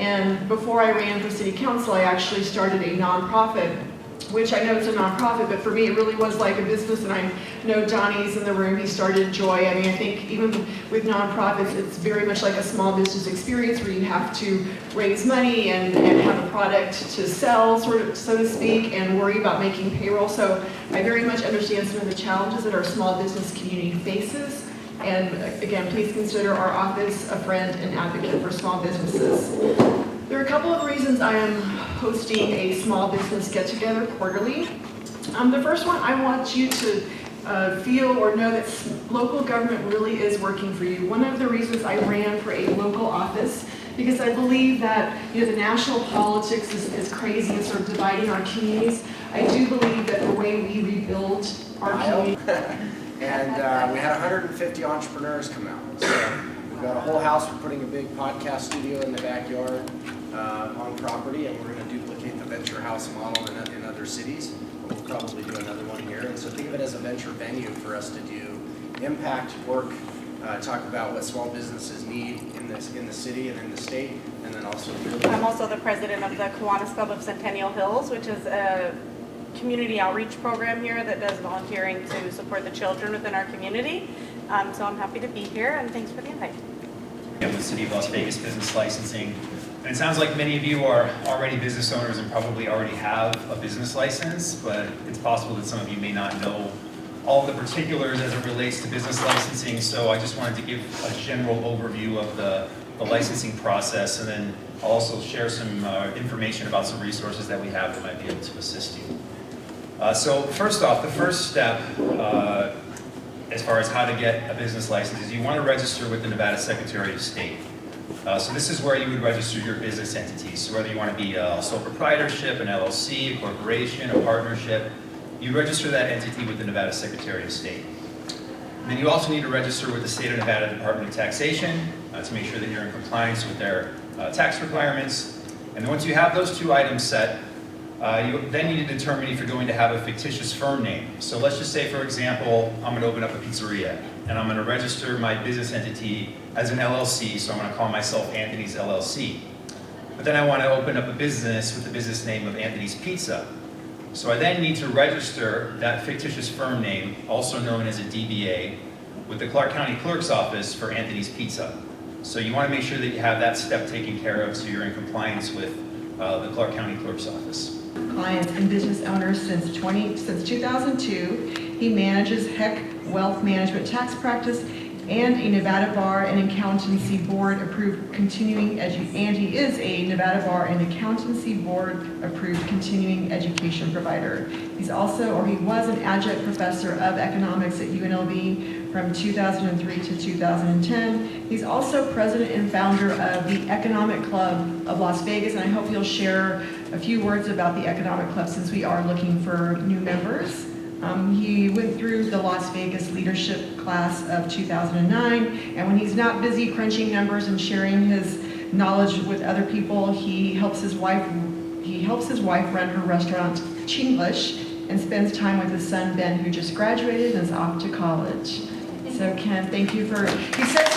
And before I ran for city council, I actually started a nonprofit, which I know it's a nonprofit, but for me it really was like a business. And I know Donnie's in the room, he started Joy. I mean, I think even with nonprofits, it's very much like a small business experience where you have to raise money and have a product to sell, sort of, so to speak, and worry about making payroll. So I very much understand some of the challenges that our small business community faces. And again, please consider our office a friend and advocate for small businesses. There are a couple of reasons I am hosting a small business get-together quarterly. The first one, I want you to feel or know that local government really is working for you. One of the reasons I ran for a local office, because I believe that the national politics is crazy and sort of dividing our communities. I do believe that the way we rebuild our community. And we had 150 entrepreneurs come out. So we've got a whole house. We're putting a big podcast studio in the backyard on property, and we're going to duplicate the venture house model in other cities. We'll probably do another one here. And so think of it as a venture venue for us to do impact work, talk about what small businesses need in the city and in the state, and then also I'm also the president of the Kiwanis Club of Centennial Hills, which is a community outreach program here that does volunteering to support the children within our community. So I'm happy to be here, and thanks for the invite. With the City of Las Vegas business licensing. And it sounds like many of you are already business owners and probably already have a business license, but it's possible that some of you may not know all the particulars as it relates to business licensing. So I just wanted to give a general overview of the licensing process, and then I'll also share some information about some resources that we have that might be able to assist you. So first off, the first step as far as how to get a business license is you want to register with the Nevada Secretary of State. So this is where you would register your business entities. So whether you want to be a sole proprietorship, an LLC, a corporation, a partnership, you register that entity with the Nevada Secretary of State. And then you also need to register with the State of Nevada Department of Taxation to make sure that you're in compliance with their tax requirements. And then once you have those two items set, you then need to determine if you're going to have a fictitious firm name. So let's just say, for example, I'm going to open up a pizzeria, and I'm going to register my business entity as an LLC, so I'm going to call myself Anthony's LLC. But then I want to open up a business with the business name of Anthony's Pizza. So I then need to register that fictitious firm name, also known as a DBA, with the Clark County Clerk's Office for Anthony's Pizza. So you want to make sure that you have that step taken care of so you're in compliance with the Clark County Clerk's Office. Clients and business owners since 2002. He manages Heck Wealth Management Tax Practice and a Nevada Bar and Accountancy Board approved continuing and he is a Nevada Bar and Accountancy Board approved continuing education provider. He's also, or he was, an adjunct professor of economics at UNLV from 2003 to 2010. He's also president and founder of the Economic Club of Las Vegas, and I hope you'll share a few words about the Economic Club since we are looking for new members. He went through the Las Vegas leadership class of 2009, and when he's not busy crunching numbers and sharing his knowledge with other people, he helps his wife run her restaurant, Chinglish, and spends time with his son Ben, who just graduated and is off to college. So Ken, thank you for, he says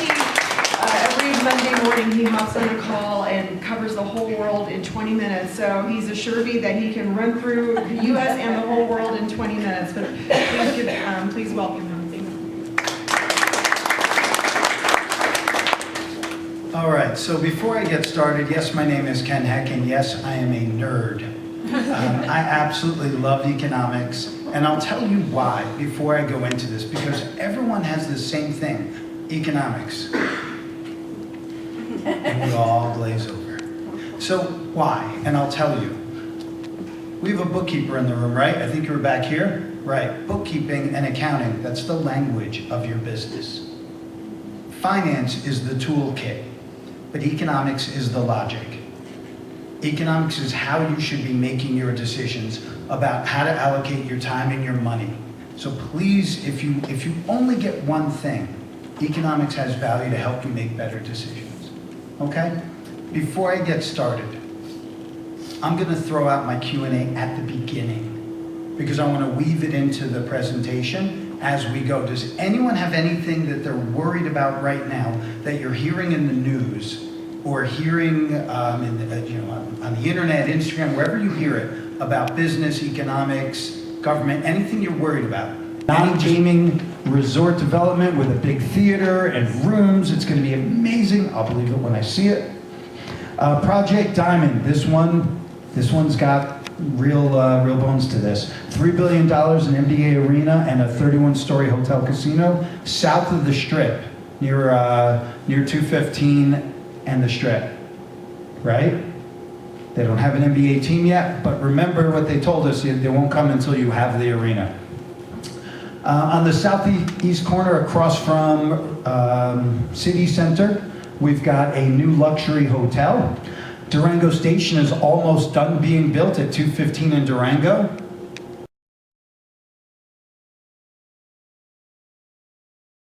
every Monday morning he hops on a call and covers the whole world in 20 minutes. So he's assured me that he can run through the U.S. and the whole world in 20 minutes. But please welcome him. All right, so before I get started, yes, my name is Ken Heck, and yes, I am a nerd. I absolutely love economics, and I'll tell you why before I go into this, because everyone has the same thing, economics. And we all glaze over. So why? And I'll tell you. We have a bookkeeper in the room, right? I think you were back here. Right, bookkeeping and accounting, that's the language of your business. Finance is the toolkit, but economics is the logic. Economics is how you should be making your decisions about how to allocate your time and your money. So please, if you only get one thing, economics has value to help you make better decisions. Okay? Before I get started, I'm going to throw out my Q&A at the beginning because I want to weave it into the presentation as we go. Does anyone have anything that they're worried about right now that you're hearing in the news or hearing on the internet, Instagram, wherever you hear it, about business, economics, government, anything you're worried about. Non-gaming resort development with a big theater and rooms. It's going to be amazing. I'll believe it when I see it. Project Diamond. This one's got real bones to this. $3 billion in NBA arena and a 31-story hotel casino south of the Strip, near 215 and the Strip. Right? They don't have an NBA team yet, but remember what they told us, they won't come until you have the arena. On the southeast corner across from City Center, we've got a new luxury hotel. Durango Station is almost done being built at 215 in Durango.